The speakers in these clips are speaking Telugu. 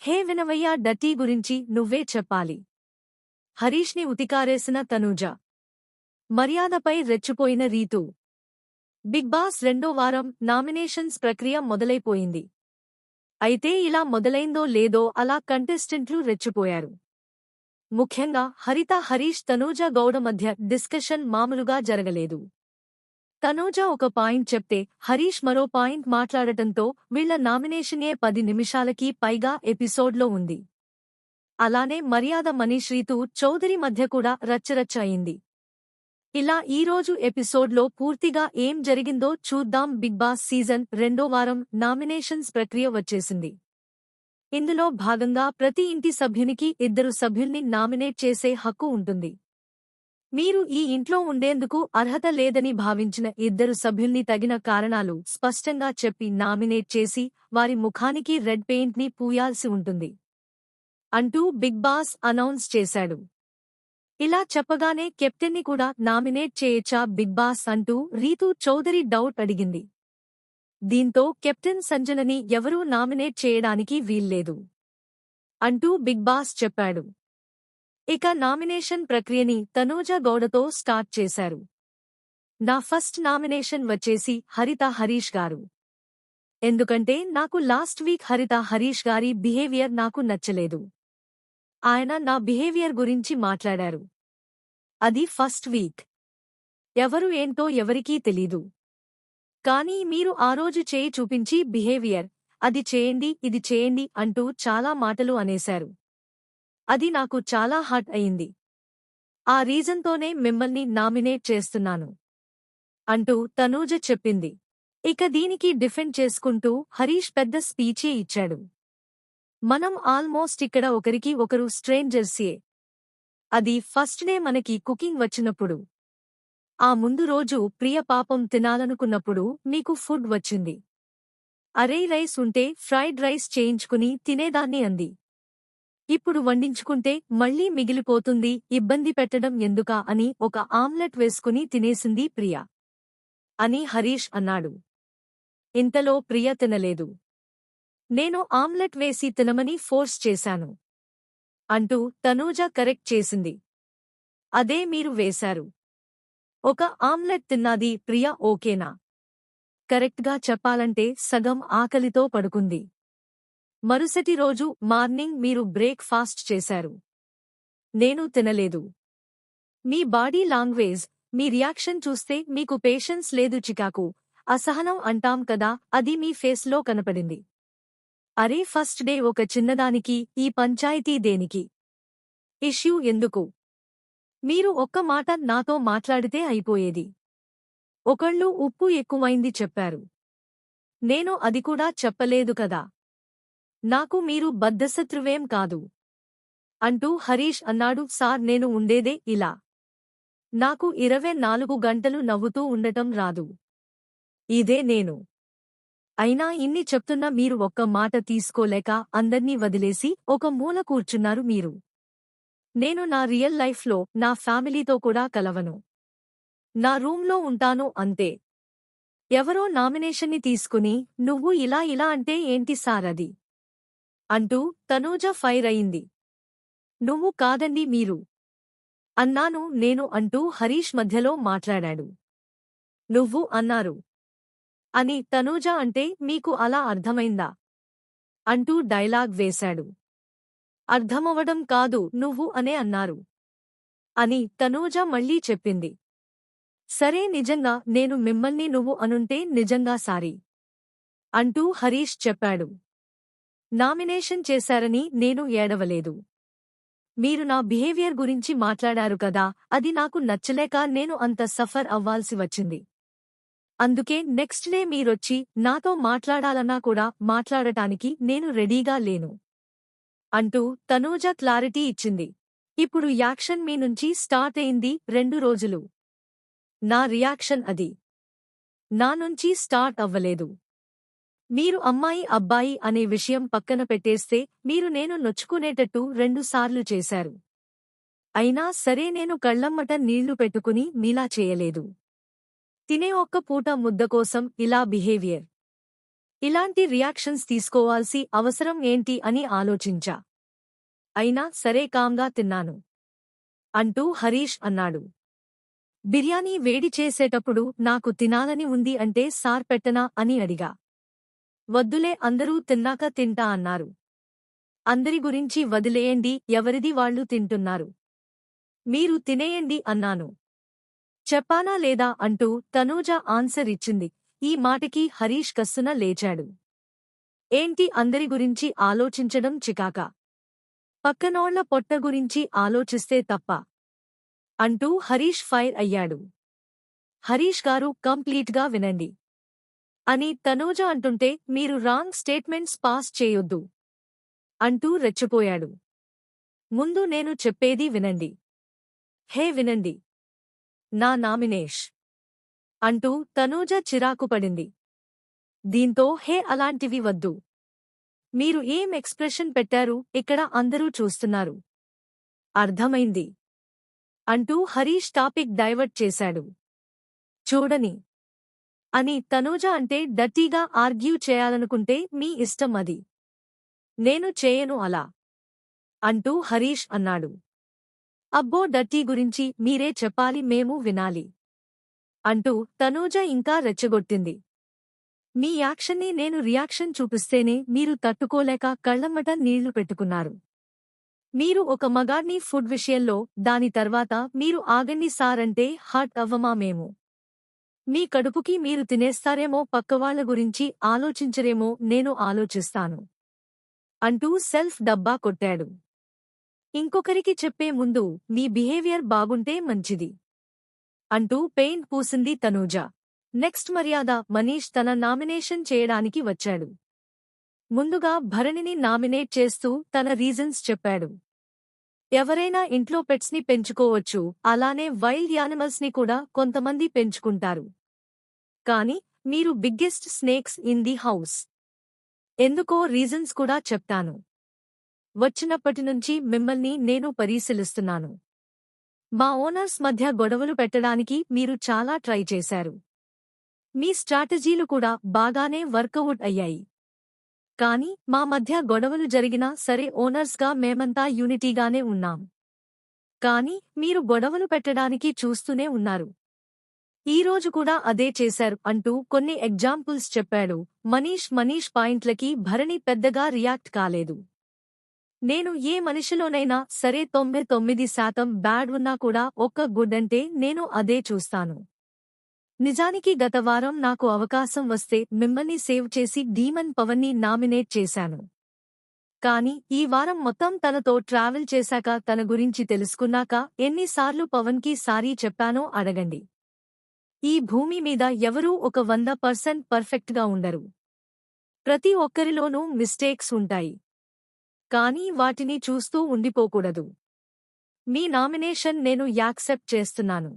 హే వినవయ్య డటీ గురించి నువ్వే చెప్పాలి. హరీష్ని ఉతికారేసిన తనూజ. మర్యాదపై రెచ్చిపోయిన రీతూ. బిగ్ బాస్ 2వ వారం నామినేషన్స్ ప్రక్రియ మొదలైపోయింది. అయితే ఇలా మొదలైందో లేదో అలా కంటెస్టెంట్లు రెచ్చిపోయారు. ముఖ్యంగా హరిత హరీష్ తనూజ గౌడ మధ్య డిస్కషన్ మామూలుగా జరగలేదు. తనూజ ఒక పాయింట్ చెప్తే హరీష్ మరో పాయింట్ మాట్లాడటంతో వీళ్ల నామినేషనే 10 నిమిషాలకి పైగా ఎపిసోడ్లో ఉంది. అలానే మర్యాద మనీష్ రీతూ చౌదరి మధ్య కూడా రచ్చరచ్చ అయింది. ఇలా ఈరోజు ఎపిసోడ్లో పూర్తిగా ఏం జరిగిందో చూద్దాం. బిగ్ బాస్ సీజన్ 2వ వారం నామినేషన్స్ ప్రక్రియ వచ్చేసింది. ఇందులో భాగంగా ప్రతి ఇంటి సభ్యునికి 2 సభ్యుల్ని నామినేట్ చేసే హక్కు ఉంటుంది. మీరు ఈ ఇంట్లో ఉండేందుకు అర్హత లేదని భావించిన 2 సభ్యుల్ని తగిన కారణాలు స్పష్టంగా చెప్పి నామినేట్ చేసి వారి ముఖానికి రెడ్ పెయింట్ని పూయాల్సి ఉంటుంది అంటూ బిగ్ బాస్ అనౌన్స్ చేశాడు. ఇలా చెప్పగానే కెప్టెన్ని కూడా నామినేట్ చేయొచ్చా బిగ్ బాస్ అంటూ రీతూ చౌదరి డౌట్ అడిగింది. దీంతో కెప్టెన్ సంజనని ఎవరూ నామినేట్ చేయడానికి వీల్లేదు అంటూ బిగ్ బాస్ చెప్పాడు. ఇక నామినేషన్ ప్రక్రియని తనూజ గౌడతో స్టార్ట్ చేశారు. నా ఫస్ట్ నామినేషన్ వచ్చేసి హరిత హరీష్ గారు. ఎందుకంటే నాకు లాస్ట్ వీక్ హరిత హరీష్ గారి బిహేవియర్ నాకు నచ్చలేదు. ఆయన నా బిహేవియర్ గురించి మాట్లాడారు. అది ఫస్ట్ వీక్. ఎవరు ఏంటో ఎవరికీ తెలీదు. కానీ మీరు ఆ రోజు చేయి చూపించి బిహేవియర్, అది చేయండి ఇది చేయండి అంటూ చాలా మాటలు అనేశారు. అది నాకు చాలా హర్ట్ అయింది. ఆ రీజన్తోనే మిమ్మల్ని నామినేట్ చేస్తున్నాను అంటూ తనూజ చెప్పింది. ఇక దీనికి డిఫెండ్ చేసుకుంటూ హరీష్ పెద్ద స్పీచే ఇచ్చాడు. మనం ఆల్మోస్ట్ ఇక్కడ ఒకరికి ఒకరు స్ట్రేంజర్సే. అది ఫస్ట్ డే మనకి కుకింగ్ వచ్చినప్పుడు. ఆ ముందు రోజు ప్రియ పాపం తినాలనుకున్నప్పుడు మీకు ఫుడ్ వచ్చింది. అరే రైస్ ఉంటే ఫ్రైడ్ రైస్ చేయించుకుని తినేదాన్ని అంది. ఇప్పుడు వండించుకుంటే మళ్లీ మిగిలిపోతుంది, ఇబ్బంది పెట్టడం ఎందుకా అని ఒక ఆమ్లెట్ వేసుకుని తినేసింది ప్రియ అని హరీష్ అన్నాడు. ఇంతలో ప్రియ తినలేదు. నేను ఆమ్లెట్ వేసి తినమని ఫోర్స్ చేశాను అంటూ తనూజ కరెక్ట్ చేసింది. అదే మీరు వేశారు. ఒక ఆమ్లెట్ తిన్నాది ప్రియ ఓకేనా? కరెక్ట్గా చెప్పాలంటే సగం ఆకలితో పడుకుంది. మరుసటి రోజు మార్నింగ్ మీరు బ్రేక్ ఫాస్ట్ చేశారు. నేను తినలేదు. మీ బాడీ లాంగ్వేజ్, మీ రియాక్షన్ చూస్తే మీకు పేషెన్స్ లేదు, చికాకు, అసహనం అంటాం కదా, అది మీ ఫేస్లో కనపడింది. అరే ఫస్ట్ డే ఒక చిన్నదానికి ఈ పంచాయతీ దేనికి? ఇష్యూ ఎందుకు? మీరు ఒక్క మాట నాతో మాట్లాడితే అయిపోయేది. ఒకళ్ళు ఉప్పు ఎక్కువైంది చెప్పారు. నేను అది కూడా చెప్పలేదు కదా. నాకు మీరు బద్ధశత్రువేం కాదు అంటూ హరీష్ అన్నాడు. సార్ నేను ఉండేదే ఇలా. నాకు 24 గంటలు నవ్వుతూ ఉండటం రాదు. ఇదే నేను. అయినా ఇన్ని చెప్తున్నా మీరు ఒక్క మాట తీసుకోలేక అందర్నీ వదిలేసి ఒక మూల కూర్చున్నారు మీరు. నేను నా రియల్ లైఫ్లో నా ఫ్యామిలీతో కూడా కలవను. నా రూంలో ఉంటాను అంతే. ఎవరో నామినేషన్ని తీసుకుని నువ్వు ఇలా ఇలా అంటే ఏంటి సార్ అది అంటూ తనూజ ఫైర్ అయింది. నువ్వు కాదండి మీరు అన్నాను నేను అంటూ హరీష్ మధ్యలో మాట్లాడాడు. నువ్వు అన్నారు అని తనూజ అంటే మీకు అలా అర్థమైందా అంటూ డైలాగ్ వేశాడు. అర్థమవడం కాదు నువ్వు అనే అన్నారు అని తనూజ మళ్లీ చెప్పింది. సరే నిజంగా నేను మిమ్మల్ని నువ్వు అనుంటే నిజంగా సారీ అంటూ హరీష్ చెప్పాడు. నామినేషన్ చేశారని నేను ఏడవలేదు. మీరు నా బిహేవియర్ గురించి మాట్లాడారు కదా, అది నాకు నచ్చలేక నేను అంత సఫర్ అవ్వాల్సి వచ్చింది. అందుకే నెక్స్ట్ డే మీరొచ్చి నాతో మాట్లాడాలన్నా కూడా మాట్లాడటానికి నేను రెడీగా లేను అంటూ తనూజ క్లారిటీ ఇచ్చింది. ఇప్పుడు యాక్షన్ మీ నుంచి స్టార్ట్ అయింది. 2 రోజులు నా రియాక్షన్ అది. నా నుంచి స్టార్ట్ అవ్వలేదు. మీరు అమ్మాయి అబ్బాయి అనే విషయం పక్కన పెట్టేస్తే మీరు నేను నొచ్చుకునేటట్టు 2 సార్లు చేశారు. అయినా సరే నేను కళ్లమ్మట నీళ్లు పెట్టుకుని మీలా చేయలేదు. తినే ఒక్క పూట ముద్ద కోసం ఇలా బిహేవియర్ ఇలాంటి రియాక్షన్స్ తీసుకోవాల్సి అవసరం ఏంటి అని ఆలోచించా. అయినా సరే కామ్గా తిన్నాను అంటూ హరీష్ అన్నాడు. బిర్యానీ వేడి చేసేటప్పుడు నాకు తినాలని ఉంది అంటే సార్ పెట్టనా అని అడిగా. వద్దులే అందరూ తిన్నాక తింటా అన్నారు. అందరి గురించి వదిలేయండి, ఎవరిది వాళ్ళు తింటున్నారు. మీరు తినేయండి అన్నాను. చెప్పానా లేదా అంటూ తనూజ ఆన్సర్ ఇచ్చింది. ఈ మాటకి హరీష్ కస్సున లేచాడు. ఏంటి అందరి గురించి ఆలోచించడం చికాకా? పక్కనోళ్ల పొట్ట గురించి ఆలోచిస్తే తప్ప అంటూ హరీష్ ఫైర్ అయ్యాడు. హరీష్ గారు కంప్లీట్గా వినండి అని తనూజ అంటుంటే మీరు రాంగ్ స్టేట్మెంట్స్ పాస్ చేయొద్దు అంటూ రెచ్చిపోయాడు. ముందు నేను చెప్పేది వినండి. హే వినండి. నా నామినేష్ అంటూ తనూజ చిరాకుపడింది. దీంతో హే అలాంటివి వద్దు. మీరు ఏం ఎక్స్ప్రెషన్ పెట్టారు ఇక్కడ అందరూ చూస్తున్నారు. అర్థమైంది అంటూ హరీష్ టాపిక్ డైవర్ట్ చేశాడు. చూడని అని తనూజ అంటే డర్టీగా ఆర్గ్యూ చేయాలనుకుంటే మీ ఇష్టం అది. నేను చేయను అలా అంటూ హరీష్ అన్నాడు. అబ్బో డర్టీ గురించి మీరే చెప్పాలి మేము వినాలి అంటూ తనూజ ఇంకా రెచ్చగొట్టింది. మీ యాక్షన్ని నేను రియాక్షన్ చూపిస్తేనే మీరు తట్టుకోలేక కళ్లమ్మట నీళ్లు పెట్టుకున్నారు. మీరు ఒక మగాడ్ని ఫుడ్ విషయంలో, దాని తర్వాత మీరు ఆగండి సారంటే హర్ట్ అవ్వమా మేము? మీ కడుపుకి మీరు తినేస్తారేమో పక్కవాళ్ల గురించి ఆలోచించరేమో నేను ఆలోచిస్తాను అంటూ సెల్ఫ్ డబ్బా కొట్టాడు. ఇంకొకరికి చెప్పే ముందు మీ బిహేవియర్ బాగుంటే మంచిది అంటూ పెయింట్ పూసింది తనూజ. నెక్స్ట్ మర్యాద మనీష్ తన నామినేషన్ చేయడానికి వచ్చాడు. ముందుగా భరణిని నామినేట్ చేస్తూ తన రీజన్స్ చెప్పాడు. ఎవరైనా ఇంట్లో పెట్స్ని పెంచుకోవచ్చు, అలానే వైల్డ్ యానిమల్స్ని కూడా కొంతమంది పెంచుకుంటారు. కానీ మీరు biggest snakes in the house. ఎందుకో రీజన్స్ కూడా చెప్తాను. వచ్చినప్పటినుంచి మిమ్మల్ని నేను పరిశీలిస్తున్నాను. మా ఓనర్స్ మధ్య గొడవలు పెట్టడానికి మీరు చాలా ట్రై చేశారు. మీ స్ట్రాటజీలు కూడా బాగానే వర్కౌట్ అయ్యాయి. కానీ మా మధ్య గొడవలు జరిగినా సరే ఓనర్స్గా మేమంతా యూనిటీగానే ఉన్నాం. కానీ మీరు గొడవలు పెట్టడానికి చూస్తూనే ఉన్నారు. ఈరోజు కూడా అదే చేశారు అంటూ కొన్ని ఎగ్జాంపుల్స్ చెప్పాడు మనీష్ పాయింట్లకి భరణి పెద్దగా రియాక్ట్ కాలేదు. నేను ఏ మనిషిలోనైనా సరే 99% బ్యాడ్ ఉన్నా కూడా ఒక్క గుడ్ అంటే నేను అదే చూస్తాను. నిజానికి గత వారం నాకు అవకాశం వస్తే మిమ్మల్ని సేవ్ చేసి డీమన్ పవన్ని నామినేట్ చేశాను. కానీ ఈ వారం మొత్తం తనతో ట్రావెల్ చేశాక తన గురించి తెలుసుకున్నాక ఎన్నిసార్లు పవన్కి సారీ చెప్పానో అడగండి. ఈ భూమి మీద ఎవరూ ఒక 100% పర్ఫెక్ట్గా ఉండరు. ప్రతి ఒక్కరిలోనూ మిస్టేక్స్ ఉంటాయి. కానీ వాటిని చూస్తూ ఉండిపోకూడదు. మీ నామినేషన్ నేను యాక్సెప్ట్ చేస్తున్నాను.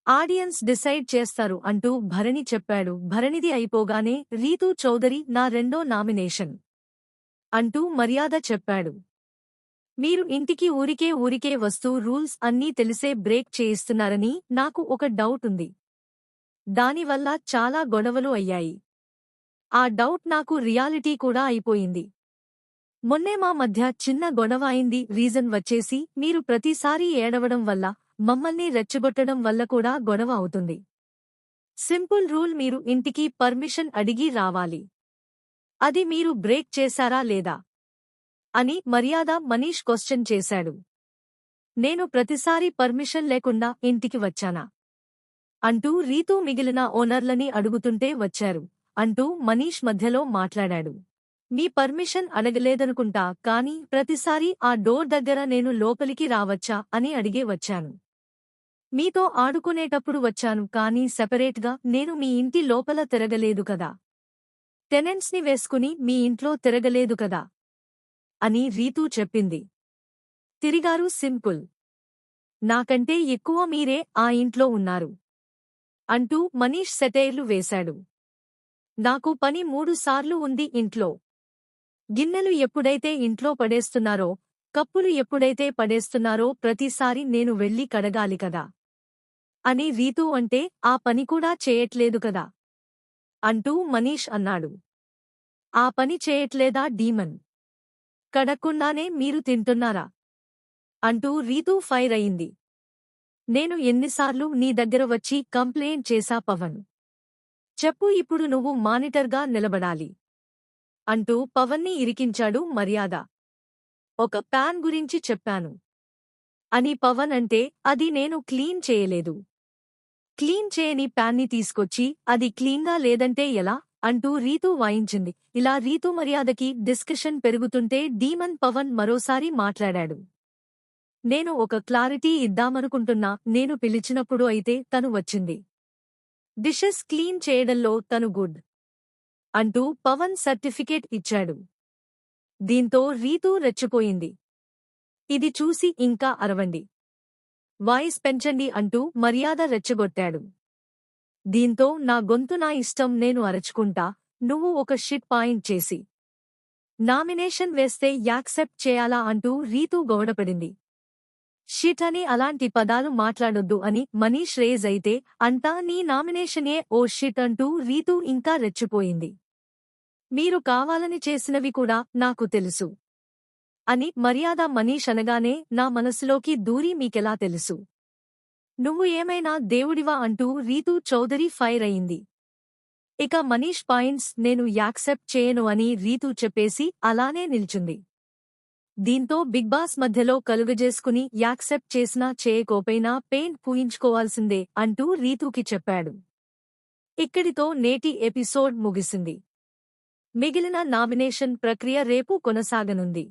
ఆడియన్స్ డిసైడ్ చేస్తారు అంటూ భరణి చెప్పాడు. భరణిది అయిపోగానే రీతూ చౌదరి నా రెండో నామినేషన్ అంటూ మర్యాద చెప్పాడు. మీరు ఇంటికి ఊరికే వస్తూ రూల్స్ అన్నీ తెలిసే బ్రేక్ చేయిస్తున్నారని నాకు ఒక డౌట్ ఉంది. దానివల్ల చాలా గొడవలు అయ్యాయి. ఆ డౌట్ నాకు రియాలిటీ కూడా అయిపోయింది. మొన్నే మా మధ్య చిన్న గొడవ అయింది. రీజన్ వచ్చేసి మీరు ప్రతిసారీ ఏడవడం వల్ల, మమ్మల్ని రెచ్చగొట్టడం వల్ల కూడా గొడవ అవుతుంది. సింపుల్ రూల్, మీరు ఇంటికి పర్మిషన్ అడిగి రావాలి. అది మీరు బ్రేక్ చేశారా లేదా అని మర్యాద మనీష్ క్వశ్చన్ చేశాడు. నేను ప్రతిసారీ పర్మిషన్ లేకుండా ఇంటికి వచ్చానా అంటూ రీతూ మిగిలిన ఓనర్లని అడుగుతుంటే వచ్చారు అంటూ మనీష్ మధ్యలో మాట్లాడాడు. మీ పర్మిషన్ అడగలేదనుకుంటా, కానీ ప్రతిసారీ ఆ డోర్ దగ్గర నేను లోపలికి రావచ్చా అని అడిగే వచ్చాను. మీతో ఆడుకునేటప్పుడు వచ్చాను, కానీ సెపరేట్గా నేను మీ ఇంటి లోపల తిరగలేదు కదా. టెనెంట్స్ని వేసుకుని మీ ఇంట్లో తిరగలేదు కదా అని రీతూ చెప్పింది. తిరిగారు, సింపుల్. నాకంటే ఎక్కువ మీరే ఆ ఇంట్లో ఉన్నారు అంటూ మనీష్ సెటైర్లు వేశాడు. నాకు పని 3 సార్లు ఉంది ఇంట్లో. గిన్నెలు ఎప్పుడైతే ఇంట్లో పడేస్తున్నారో, కప్పులు ఎప్పుడైతే పడేస్తున్నారో ప్రతిసారి నేను వెళ్ళి కడగాలి కదా అని రీతూ అంటే ఆ పని కూడా చేయట్లేదు కదా అంటూ మనీష్ అన్నాడు. ఆ పని చేయట్లేదా డీమన్? కడక్కుండానే మీరు తింటున్నారా? అంటూ రీతూ ఫైర్ అయింది. నేను ఎన్నిసార్లు నీ దగ్గర వచ్చి కంప్లైంట్ చేశా పవన్? చెప్పు ఇప్పుడు నువ్వు మానిటర్గా నిలబడాలి. అంటూ పవన్ని ఇరికించాడు మర్యాద. ఒక ప్యాన్ గురించి చెప్పాను అని పవన్ అంటే అది నేను క్లీన్ చేయలేదు. క్లీన్ చేయని ప్యాన్ని తీసుకొచ్చి అది క్లీన్గా లేదంటే ఎలా? అంటూ రీతూ వాయించింది. ఇలా రీతూ మర్యాదకి డిస్కషన్ పెరుగుతుంటే డీమన్ పవన్ మరోసారి మాట్లాడాడు. నేను ఒక క్లారిటీ ఇద్దామనుకుంటున్నా. నేను పిలిచినప్పుడు అయితే తను వచ్చింది. డిషెస్ క్లీన్ చేయడంలో తను గుడ్ అంటూ పవన్ సర్టిఫికేట్ ఇచ్చాడు. దీంతో రీతూ రెచ్చిపోయింది. ఇది చూసి ఇంకా అరవండి, వాయిస్ పెంచండి అంటూ మర్యాద రెచ్చగొట్టాడు. దీంతో నా గొంతు నా ఇష్టం, నేను అరచుకుంటా, నువ్వు ఒక షిట్ పాయింట్ చేసి నామినేషన్ వేస్తే యాక్సెప్ట్ చేయాలా అంటూ రీతూ గౌడపడింది. షిట్ అని అలాంటి పదాలు మాట్లాడొద్దు అని మనీష్ రేజ్ అయితే అంతా నీ నామినేషనే ఓ షిట్ అంటూ రీతూ ఇంకా రెచ్చిపోయింది. మీరు కావాలని చేసినవి కూడా నాకు తెలుసు అని మర్యాద మనీష్ అనగానే నా మనసులోకి దూరి మీకెలా తెలుసు? నువ్వు ఏమైనా దేవుడివా అంటూ రీతూ చౌదరి ఫైర్ అయింది. ఇక మనీష్ పాయింట్స్ నేను యాక్సెప్ట్ చేయను అని రీతూ చెప్పేసి అలానే నిల్చుంది. దీంతో బిగ్ బాస్ మధ్యలో కలుగజేసుకుని యాక్సెప్ట్ చేసినా చేయకోపైనా పెయింట్ పూయించుకోవాల్సిందే అంటూ రీతూకి చెప్పాడు. ఇక్కడితో నేటి ఎపిసోడ్ ముగిసింది. మిగిలిన నామినేషన్ ప్రక్రియ రేపు కొనసాగనుంది.